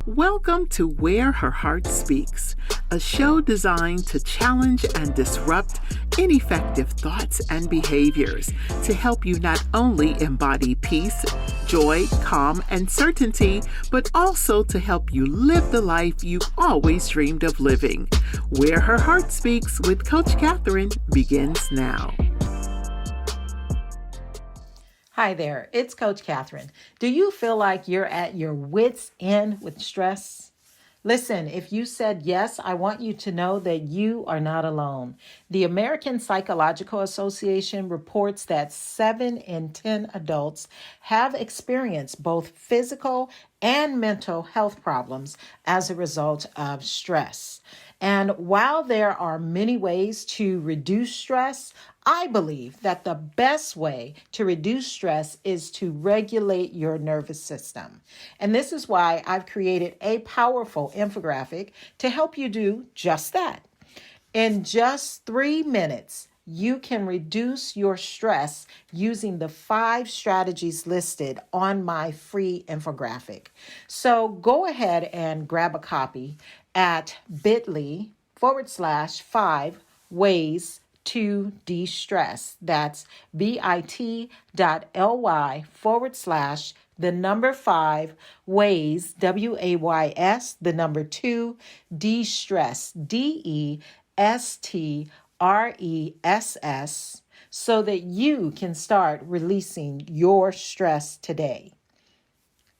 Welcome to Where Her Heart Speaks, a show designed to challenge and disrupt ineffective thoughts and behaviors to help you not only embody peace, joy, calm, and certainty, but also to help you live the life you've always dreamed of living. Where Her Heart Speaks with Coach Catherine begins now. Hi there, it's Coach Catherine. Do you feel like you're at your wits' end with stress? Listen, if you said yes, I want you to know that you are not alone. The American Psychological Association reports that 7 in 10 adults have experienced both physical and mental health problems as a result of stress. And while there are many ways to reduce stress, I believe that the best way to reduce stress is to regulate your nervous system. And this is why I've created a powerful infographic to help you do just that. In just 3 minutes, you can reduce your stress using the 5 strategies listed on my free infographic. So go ahead and grab a copy at bit.ly/5 ways to de-stress. That's bit.ly/5 ways, WAYS, 2, de-stress, DESTRESS, so that you can start releasing your stress today.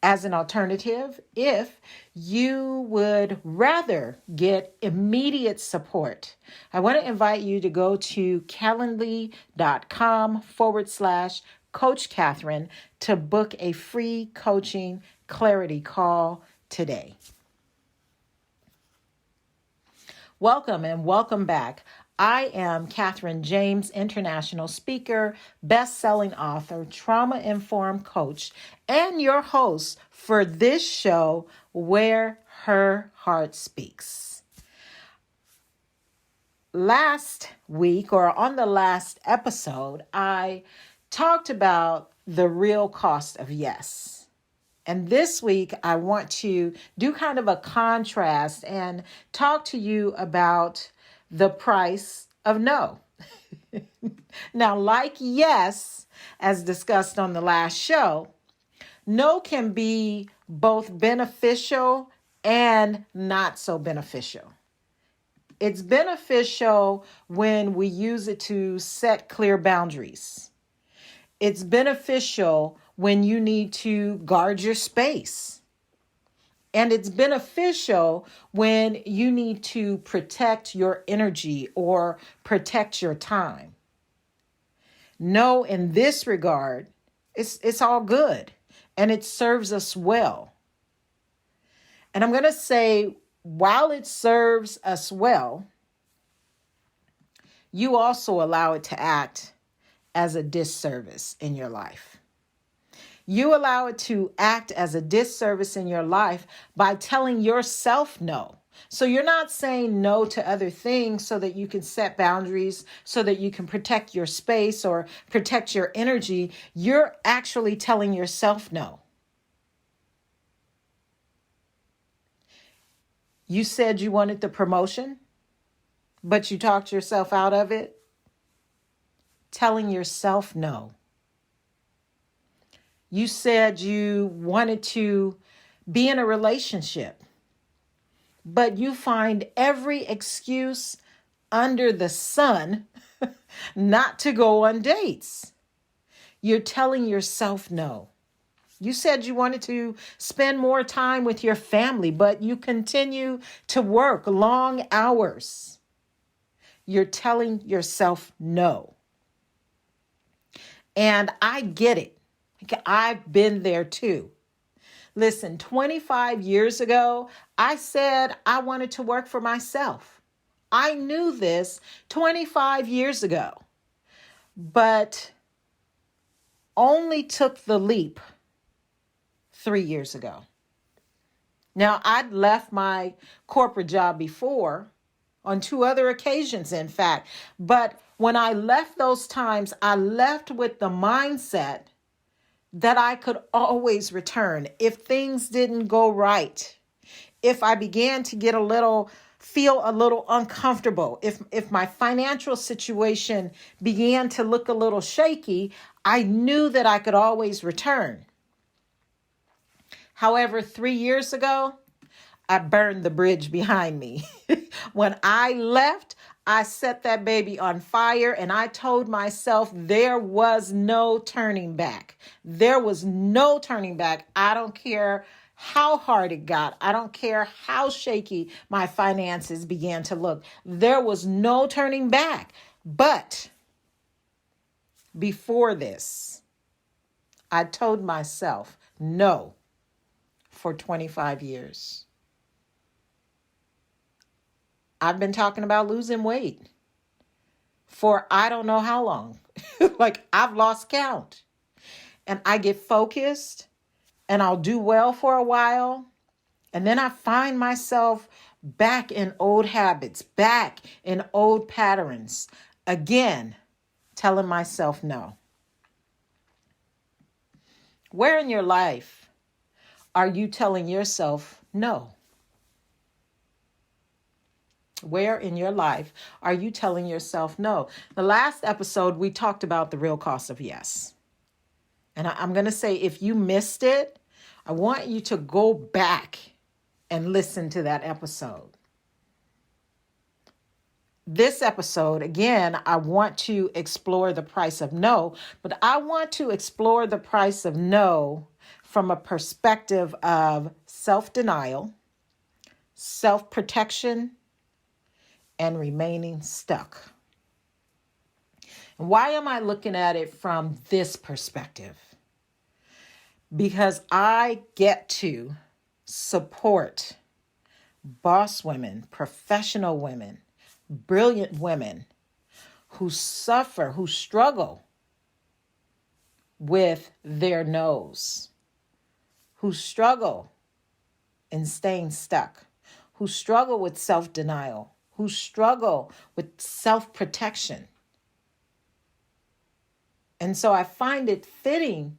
As an alternative, if you would rather get immediate support, I want to invite you to go to calendly.com/Coach Catherine to book a free coaching clarity call today. Welcome and welcome back. I am Catherine James, international speaker, best-selling author, trauma-informed coach, and your host for this show, Where Her Heart Speaks. Last week, or on the last episode, I talked about the real cost of yes. And this week, I want to do kind of a contrast and talk to you about the price of no. Now, like yes, as discussed on the last show, no can be both beneficial and not so beneficial. It's beneficial when we use it to set clear boundaries. It's beneficial when you need to guard your space. And it's beneficial when you need to protect your energy or protect your time. No, in this regard, it's all good and it serves us well. And I'm going to say, while it serves us well, you also allow it to act as a disservice in your life. You allow it to act as a disservice in your life by telling yourself no. So you're not saying no to other things so that you can set boundaries, so that you can protect your space or protect your energy. You're actually telling yourself no. You said you wanted the promotion, but you talked yourself out of it. Telling yourself no. You said you wanted to be in a relationship, but you find every excuse under the sun not to go on dates. You're telling yourself no. You said you wanted to spend more time with your family, but you continue to work long hours. You're telling yourself no. And I get it. I've been there too. Listen, 25 years ago, I said I wanted to work for myself. I knew this 25 years ago, but only took the leap 3 years ago. Now, I'd left my corporate job before, on 2 other occasions, in fact, but when I left those times, I left with the mindset that I could always return if things didn't go right. if I began to feel a little uncomfortable, if my financial situation began to look a little shaky, I knew that I could always return. However, 3 years ago, I burned the bridge behind me. When I left, I set that baby on fire and I told myself there was no turning back. There was no turning back. I don't care how hard it got. I don't care how shaky my finances began to look. There was no turning back. But before this, I told myself no for 25 years. I've been talking about losing weight for I don't know how long. Like I've lost count. And I get focused and I'll do well for a while. And then I find myself back in old habits, back in old patterns. Again, telling myself no. Where in your life are you telling yourself no? Where in your life are you telling yourself no? The last episode, we talked about the real cost of yes. And I'm going to say, if you missed it, I want you to go back and listen to that episode. This episode, again, I want to explore the price of no, but I want to explore the price of no from a perspective of self-denial, self-protection, and remaining stuck. And why am I looking at it from this perspective? Because I get to support boss women, professional women, brilliant women who suffer, who struggle with their no's, who struggle in staying stuck, who struggle with self-denial, who struggle with self-protection. And so I find it fitting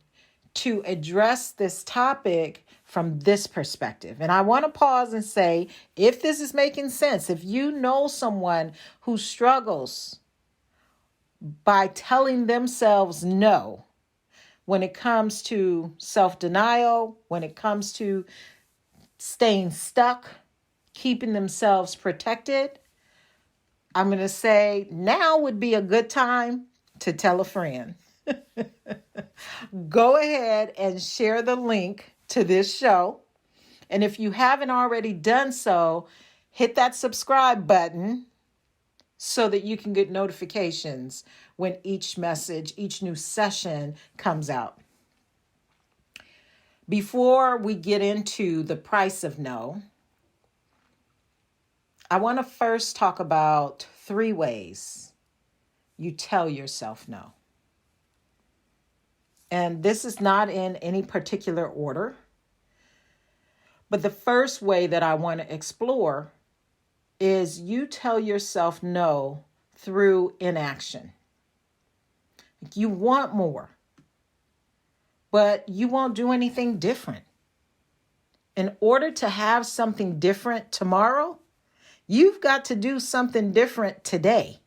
to address this topic from this perspective. And I want to pause and say, if this is making sense, if you know someone who struggles by telling themselves no, when it comes to self-denial, when it comes to staying stuck, keeping themselves protected, I'm going to say now would be a good time to tell a friend. Go ahead and share the link to this show. And if you haven't already done so, hit that subscribe button so that you can get notifications when each new session comes out. Before we get into the price of no, I want to first talk about 3 ways you tell yourself no. And this is not in any particular order. But the first way that I want to explore is you tell yourself no through inaction. You want more, but you won't do anything different. In order to have something different tomorrow, you've got to do something different today.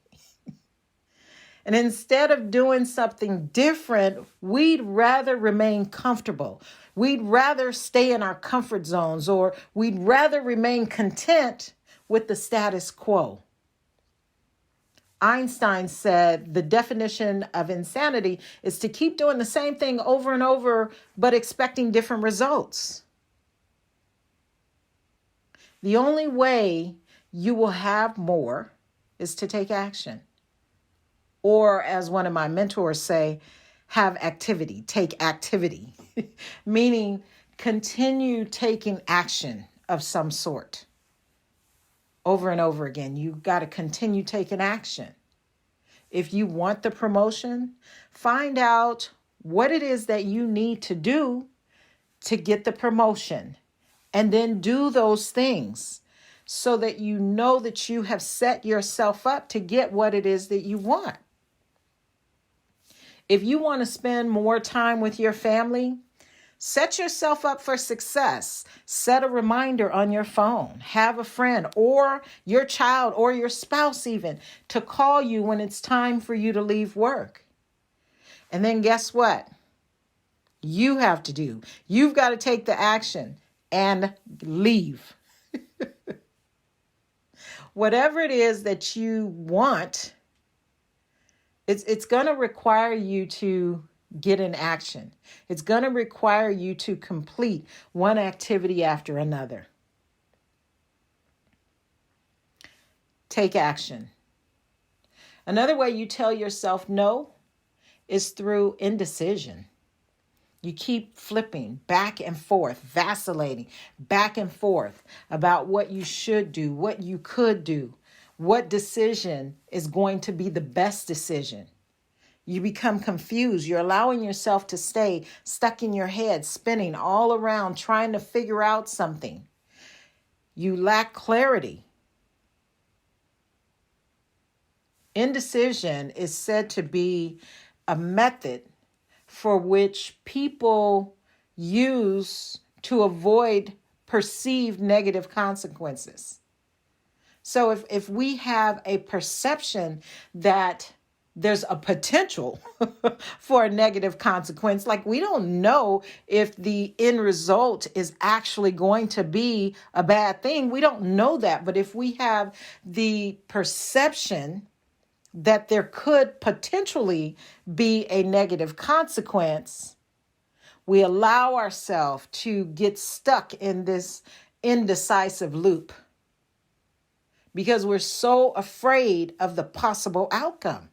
And instead of doing something different, we'd rather remain comfortable. We'd rather stay in our comfort zones, or we'd rather remain content with the status quo. Einstein said the definition of insanity is to keep doing the same thing over and over, but expecting different results. The only way you will have more is to take action. Or as one of my mentors say, have activity, take activity, meaning continue taking action of some sort. Over and over again, you've got to continue taking action. If you want the promotion, find out what it is that you need to do to get the promotion, and then do those things so that you know that you have set yourself up to get what it is that you want. If you want to spend more time with your family, Set yourself up for success. Set a reminder on your phone. Have a friend or your child or your spouse even to call you when it's time for you to leave work. And then guess what? You've got to take the action and leave. Whatever it is that you want, it's going to require you to get in action. It's going to require you to complete one activity after another. Take action. Another way you tell yourself no is through indecision. You keep flipping back and forth, vacillating back and forth about what you should do, what you could do, what decision is going to be the best decision. You become confused. You're allowing yourself to stay stuck in your head, spinning all around, trying to figure out something. You lack clarity. Indecision is said to be a method for which people use to avoid perceived negative consequences. So if we have a perception that there's a potential for a negative consequence, like we don't know if the end result is actually going to be a bad thing. We don't know that. But if we have the perception that there could potentially be a negative consequence, we allow ourselves to get stuck in this indecisive loop because we're so afraid of the possible outcome.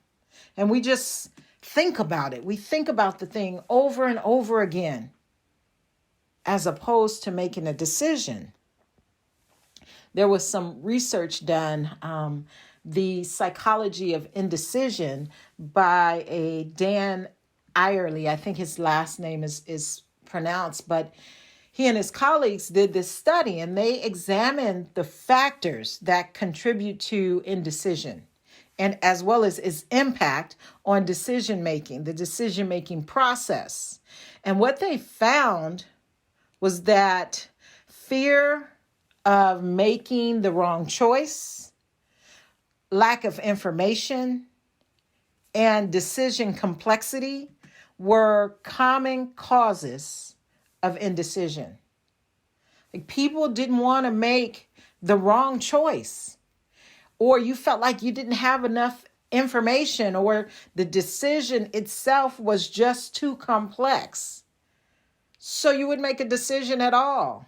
And we just think about it. We think about the thing over and over again, as opposed to making a decision. There was some research done, the psychology of indecision by a Dan Eyerly. I think his last name is pronounced, but he and his colleagues did this study and they examined the factors that contribute to indecision, and as well as its impact on decision-making, the decision-making process. And what they found was that fear of making the wrong choice, lack of information, and decision complexity were common causes of indecision. Like people didn't want to make the wrong choice, or you felt like you didn't have enough information, or the decision itself was just too complex. So you would make a decision at all.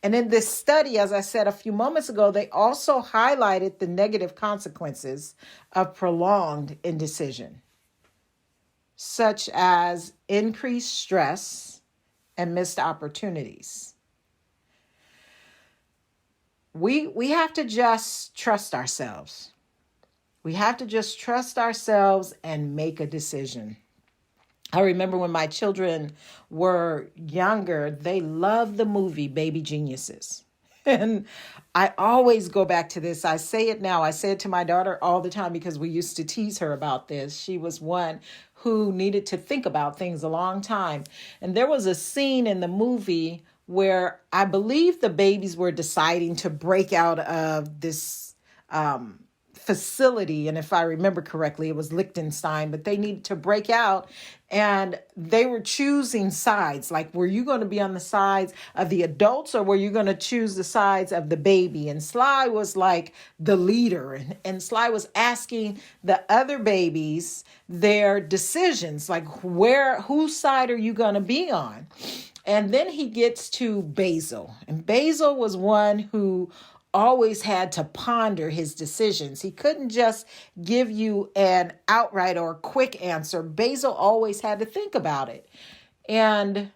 And in this study, as I said a few moments ago, they also highlighted the negative consequences of prolonged indecision, such as increased stress and missed opportunities. We have to just trust ourselves. We have to just trust ourselves and make a decision. I remember when my children were younger, they loved the movie Baby Geniuses. And I always go back to this. I say it now. I say it to my daughter all the time because we used to tease her about this. She was one who needed to think about things a long time. And there was a scene in the movie where I believe the babies were deciding to break out of this facility. And if I remember correctly, it was Liechtenstein, but they needed to break out and they were choosing sides. Like, were you going to be on the sides of the adults or were you going to choose the sides of the baby? And Sly was like the leader, and Sly was asking the other babies their decisions, like whose side are you going to be on? And then he gets to Basil, and Basil was one who always had to ponder his decisions. He couldn't just give you an outright or quick answer. Basil always had to think about it. And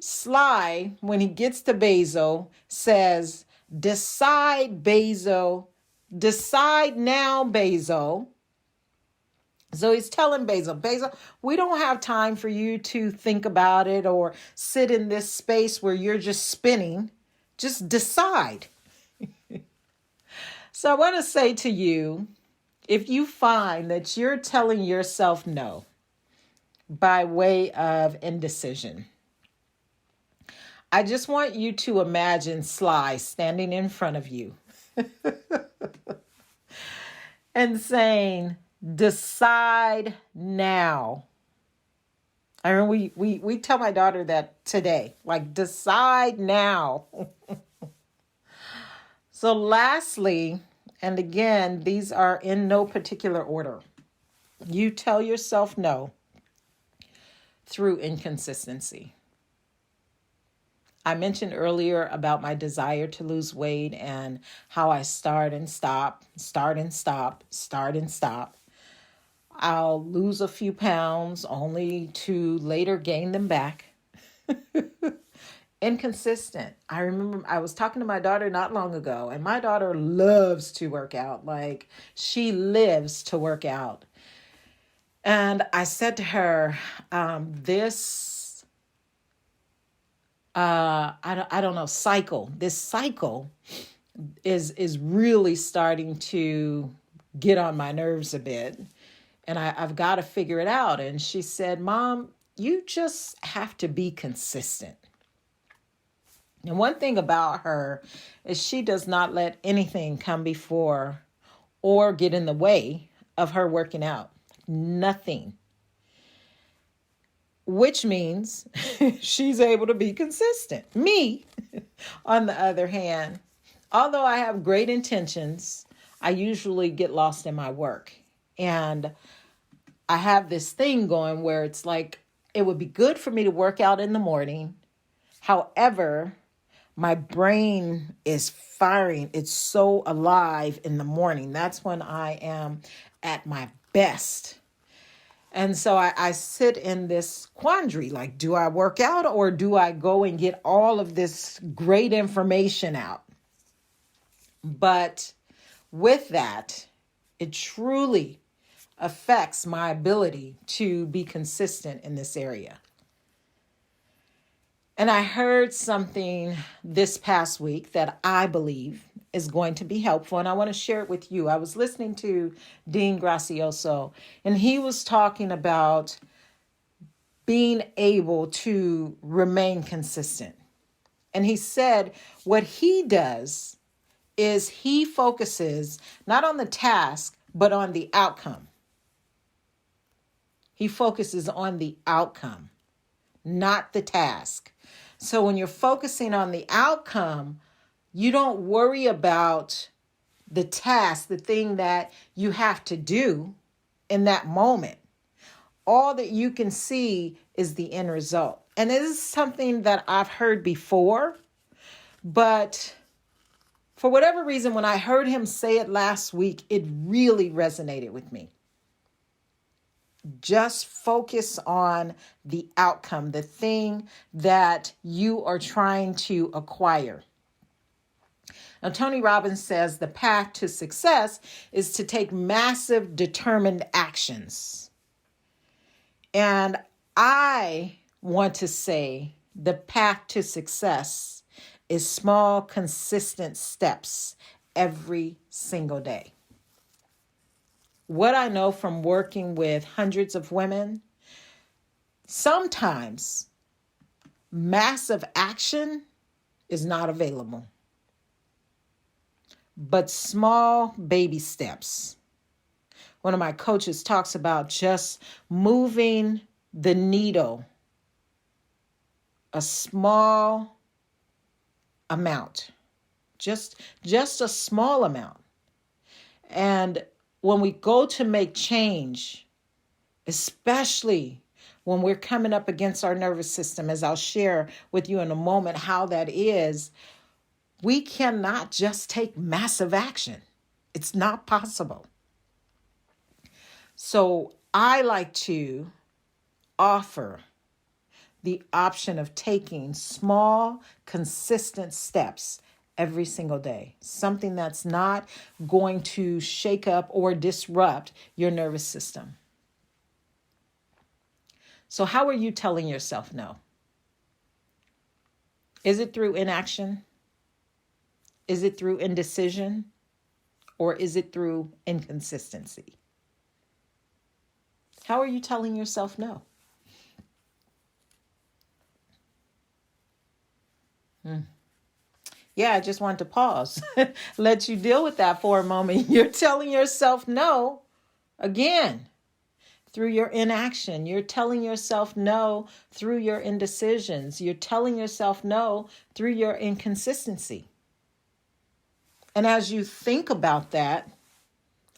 Sly, when he gets to Basil, says, "Decide, Basil. Decide now, Basil." So he's telling Basil, we don't have time for you to think about it or sit in this space where you're just spinning. Just decide. So I want to say to you, if you find that you're telling yourself no by way of indecision, I just want you to imagine Sly standing in front of you and saying, decide now. I mean, we tell my daughter that today, like, decide now. So lastly, and again, these are in no particular order. You tell yourself no through inconsistency. I mentioned earlier about my desire to lose weight and how I start and stop. I'll lose a few pounds only to later gain them back. Inconsistent. I remember I was talking to my daughter not long ago, and my daughter loves to work out. Like, she lives to work out. And I said to her, this cycle is really starting to get on my nerves a bit. And I've got to figure it out. And she said, Mom, you just have to be consistent. And one thing about her is she does not let anything come before or get in the way of her working out. Nothing. Which means she's able to be consistent. Me, on the other hand, although I have great intentions, I usually get lost in my work. And I have this thing going where it's like, it would be good for me to work out in the morning. However, my brain is firing. It's so alive in the morning. That's when I am at my best. And so I sit in this quandary, like, do I work out or do I go and get all of this great information out? But with that, it truly affects my ability to be consistent in this area. And I heard something this past week that I believe is going to be helpful, and I want to share it with you. I was listening to Dean Gracioso, and he was talking about being able to remain consistent. And he said what he does is he focuses not on the task, but on the outcome. He focuses on the outcome, not the task. So when you're focusing on the outcome, you don't worry about the task, the thing that you have to do in that moment. All that you can see is the end result. And this is something that I've heard before, but for whatever reason, when I heard him say it last week, it really resonated with me. Just focus on the outcome, the thing that you are trying to acquire. Now, Tony Robbins says the path to success is to take massive, determined actions. And I want to say the path to success is small, consistent steps every single day. What I know from working with hundreds of women, sometimes massive action is not available, but small baby steps. One of my coaches talks about just moving the needle a small amount, just a small amount. And when we go to make change, especially when we're coming up against our nervous system, as I'll share with you in a moment how that is, we cannot just take massive action. It's not possible. So I like to offer the option of taking small, consistent steps every single day. Something that's not going to shake up or disrupt your nervous system. So how are you telling yourself no? Is it through inaction? Is it through indecision? Or is it through inconsistency? How are you telling yourself no? Yeah, I just wanted to pause, let you deal with that for a moment. You're telling yourself no again through your inaction. You're telling yourself no through your indecisions. You're telling yourself no through your inconsistency. And as you think about that,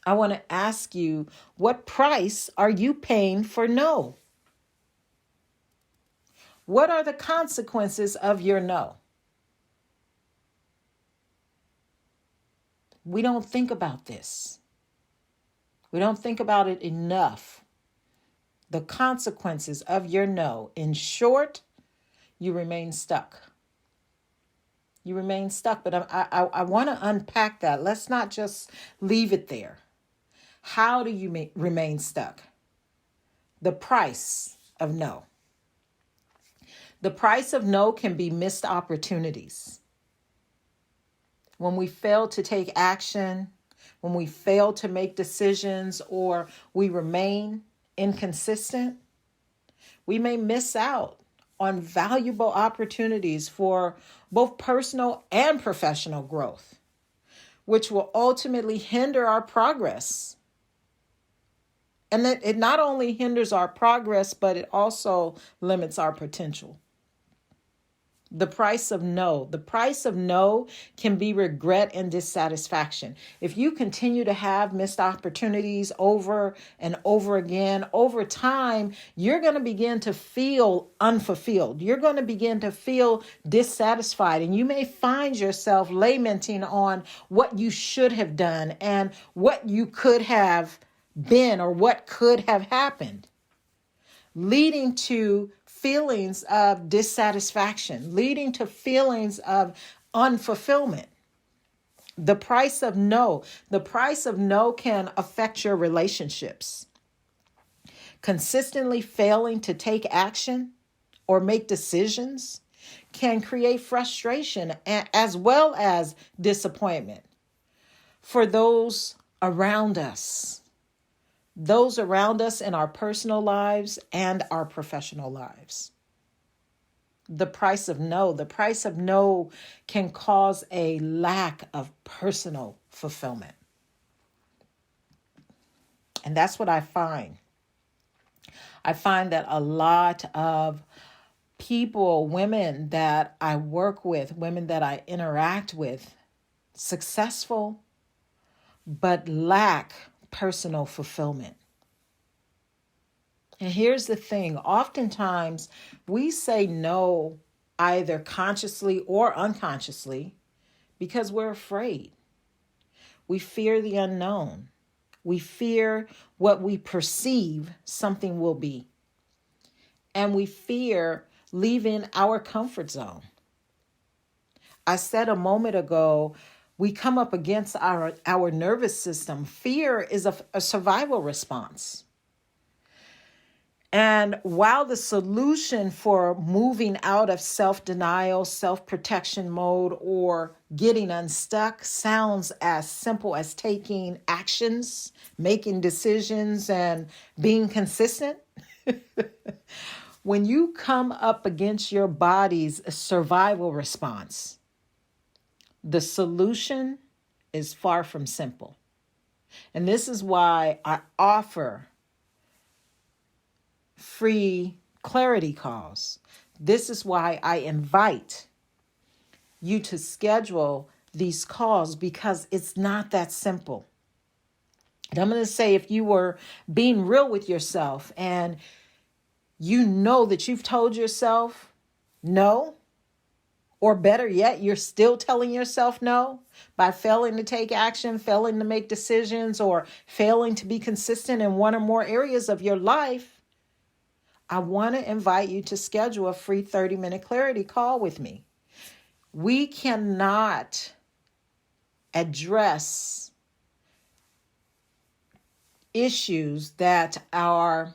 I want to ask you, what price are you paying for no? What are the consequences of your no? We don't think about this. We don't think about it enough. The consequences of your no. In short, you remain stuck. You remain stuck, but I want to unpack that. Let's not just leave it there. How do you remain stuck? The price of no. The price of no can be missed opportunities. When we fail to take action, when we fail to make decisions, or we remain inconsistent, we may miss out on valuable opportunities for both personal and professional growth, which will ultimately hinder our progress. And it not only hinders our progress, but it also limits our potential. The price of no. The price of no can be regret and dissatisfaction. If you continue to have missed opportunities over and over again, over time, you're going to begin to feel unfulfilled. You're going to begin to feel dissatisfied, and you may find yourself lamenting on what you should have done and what you could have been or what could have happened, leading to feelings of dissatisfaction, leading to feelings of unfulfillment. The price of no. The price of no can affect your relationships. Consistently failing to take action or make decisions can create frustration as well as disappointment for those around us. Those around us in our personal lives and our professional lives. The price of no. The price of no can cause a lack of personal fulfillment. And that's what I find. I find that a lot of people, women that I work with, women that I interact with, successful, but lack personal fulfillment. And here's the thing. Oftentimes we say no either consciously or unconsciously because we're afraid. We fear the unknown. We fear what we perceive something will be. And we fear leaving our comfort zone. I said a moment ago, we come up against our nervous system. Fear is a survival response. And while the solution for moving out of self-denial, self-protection mode, or getting unstuck sounds as simple as taking actions, making decisions, and being consistent, when you come up against your body's survival response, the solution is far from simple. And this is why I offer free clarity calls. This is why I invite you to schedule these calls, because it's not that simple. And I'm going to say, if you were being real with yourself and you know that you've told yourself no, or better yet, you're still telling yourself no by failing to take action, failing to make decisions, or failing to be consistent in one or more areas of your life, I want to invite you to schedule a free 30-minute clarity call with me. We cannot address issues that are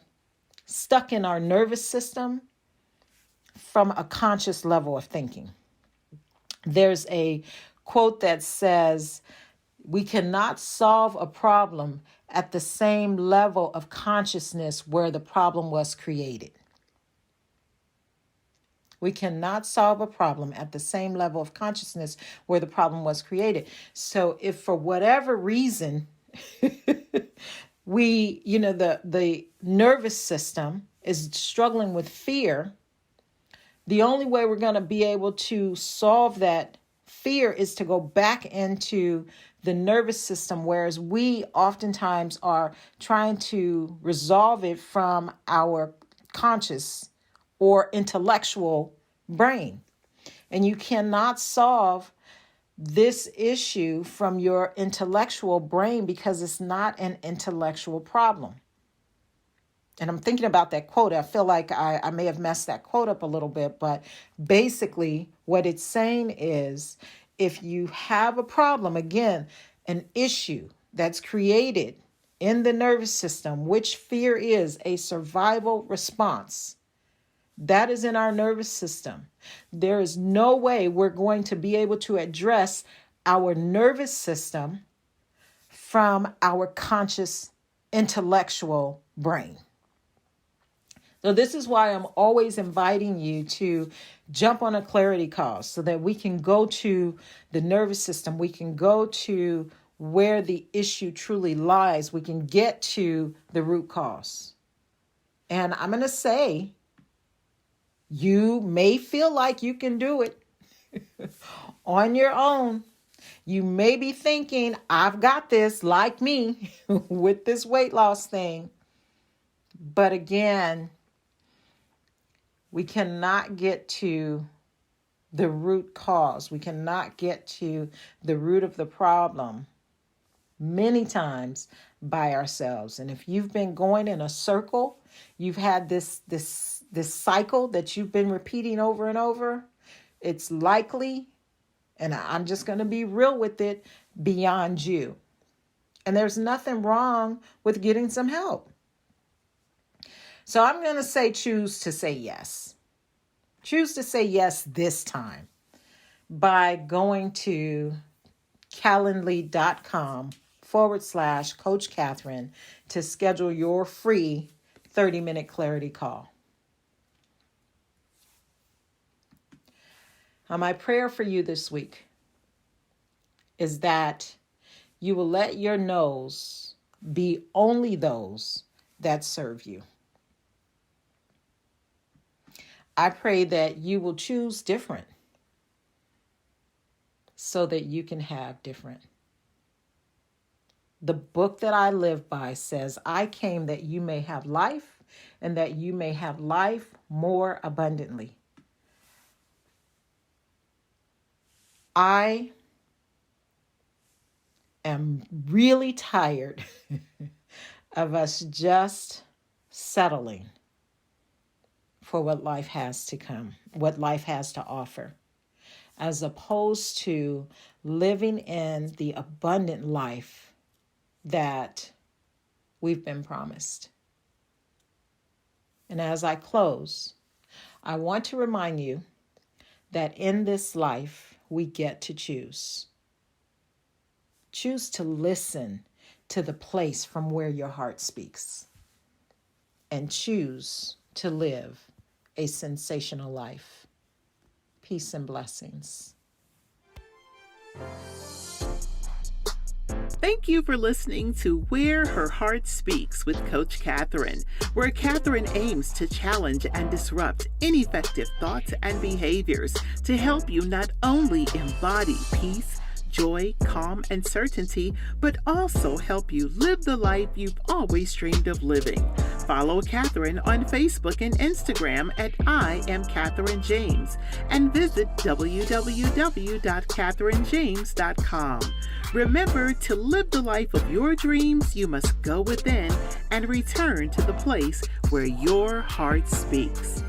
stuck in our nervous system from a conscious level of thinking. There's a quote that says, we cannot solve a problem at the same level of consciousness where the problem was created. We cannot solve a problem at the same level of consciousness where the problem was created. So if for whatever reason, the nervous system is struggling with fear, the only way we're going to be able to solve that fear is to go back into the nervous system, whereas we oftentimes are trying to resolve it from our conscious or intellectual brain. And you cannot solve this issue from your intellectual brain because it's not an intellectual problem. And I'm thinking about that quote. I feel like I may have messed that quote up a little bit, but basically what it's saying is if you have a problem, again, an issue that's created in the nervous system, which fear is a survival response, that is in our nervous system. There is no way we're going to be able to address our nervous system from our conscious intellectual brain. So this is why I'm always inviting you to jump on a clarity call so that we can go to the nervous system. We can go to where the issue truly lies. We can get to the root cause. And I'm going to say, you may feel like you can do it on your own. You may be thinking, I've got this, like me, with this weight loss thing. But again, we cannot get to the root cause. We cannot get to the root of the problem many times by ourselves. And if you've been going in a circle, you've had this cycle that you've been repeating over and over, it's likely, and I'm just going to be real with it, beyond you. And there's nothing wrong with getting some help. So I'm going to say choose to say yes. Choose to say yes this time by going to calendly.com/Coach Catherine to schedule your free 30-minute clarity call. Now, my prayer for you this week is that you will let your no's be only those that serve you. I pray that you will choose different so that you can have different. The book that I live by says, I came that you may have life and that you may have life more abundantly. I am really tired of us just settling for what life has to come, what life has to offer, as opposed to living in the abundant life that we've been promised. And as I close, I want to remind you that in this life, we get to choose. Choose to listen to the place from where your heart speaks, and choose to live a sensational life. Peace and blessings. Thank you for listening to Where Her Heart Speaks with Coach Catherine, where Catherine aims to challenge and disrupt ineffective thoughts and behaviors to help you not only embody peace, joy, calm, and certainty, but also help you live the life you've always dreamed of living. Follow Catherine on Facebook and Instagram at I Am Catherine James, and visit www.catherinejames.com. Remember, to live the life of your dreams, you must go within and return to the place where your heart speaks.